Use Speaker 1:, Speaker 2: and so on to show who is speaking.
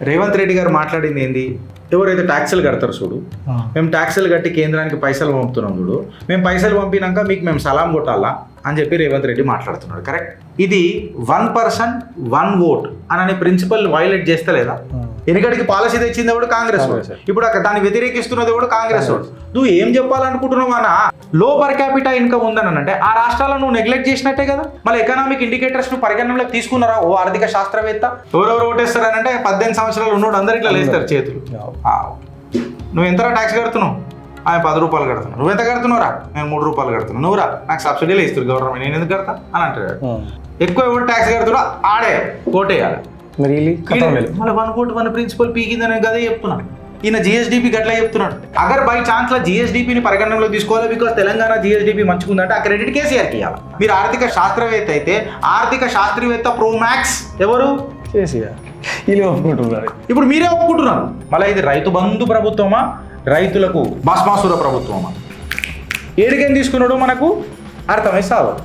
Speaker 1: రేవంత్ రెడ్డి గారు మాట్లాడింది ఏంది? ఎవరైతే ట్యాక్సులు కడతారు చూడు, మేము ట్యాక్సులు కట్టి కేంద్రానికి పైసలు పంపుతున్నాం చూడు, మేము పైసలు పంపినాక మీకు మేము సలాం కొట్టాలా అని చెప్పి రేవంత్ రెడ్డి మాట్లాడుతున్నాడు. కరెక్ట్. ఇది 1% 1 vote అనే ప్రిన్సిపల్ వైలేట్ చేస్తలేదా? ఎన్నికడికి పాలసీ తెచ్చింది ఎవడు? కాంగ్రెస్ వాడు. ఇప్పుడు దాన్ని వ్యతిరేకిస్తున్నది ఎవడు? కాంగ్రెస్ వాడు. నువ్వు ఏం చెప్పాలనుకుంటున్నావు అన్న? లో పర్ క్యాపిటా ఇన్కమ్ ఉందని అంటే ఆ రాష్ట్రాలను నువ్వు నెగ్లెక్ట్ చేసినట్టే కదా. మళ్ళీ ఎకనామిక్ ఇండికేటర్స్ ను పరిగణనలోకి తీసుకున్నారా? ఓ ఆర్థిక శాస్త్రవేత్త ఎవరెవరు ఓటేస్తారనంటే 18 సంవత్సరాలు ఉన్నోడు అందరు ఇట్లా లేస్తారు చేతులు. నువ్వు ఎంతరా ట్యాక్స్ కడుతున్నావు? ఆయన 10 రూపాయలు కడుతున్నావు. నువ్వు ఎంత కడుతున్నావురా? నేను 3 రూపాయలు కడుతున్నావు. నువ్వురా నాకు సబ్సిడీలు ఇస్తారు గవర్నమెంట్, నేను ఎందుకు కడతా అని అంటాడు. ఎక్కువ ఎవరు ట్యాక్స్ కడుతున్నా ఆడే ఓటేయాలి. మళ్ళీ 1 vote 1 ప్రిన్సిపల్ పీకిందని కదే చెప్తున్నాను. ఈయన జిఎస్డిపి గట్లా చెప్తున్నాడు. అగర్ బై ఛాన్స్ లో జిఎస్డిపిని పరిగణనలో తీసుకోవాలి, బికాస్ తెలంగాణ జిఎస్డిపి మంచిగుందంటే ఆ క్రెడిట్ కేసీఆర్కి ఇవ్వాలి. మీరు ఆర్థిక శాస్త్రవేత్త అయితే ఆర్థిక శాస్త్రవేత్త ప్రో మ్యాక్స్ ఎవరు? ఇప్పుడు మీరే ఒప్పుకుంటున్నారు. మళ్ళీ ఇది రైతు బంధు ప్రభుత్వమా, రైతులకు భస్మాసుర ప్రభుత్వమా? ఏడికేం తీసుకున్నాడో మనకు అర్థమై సావాలి.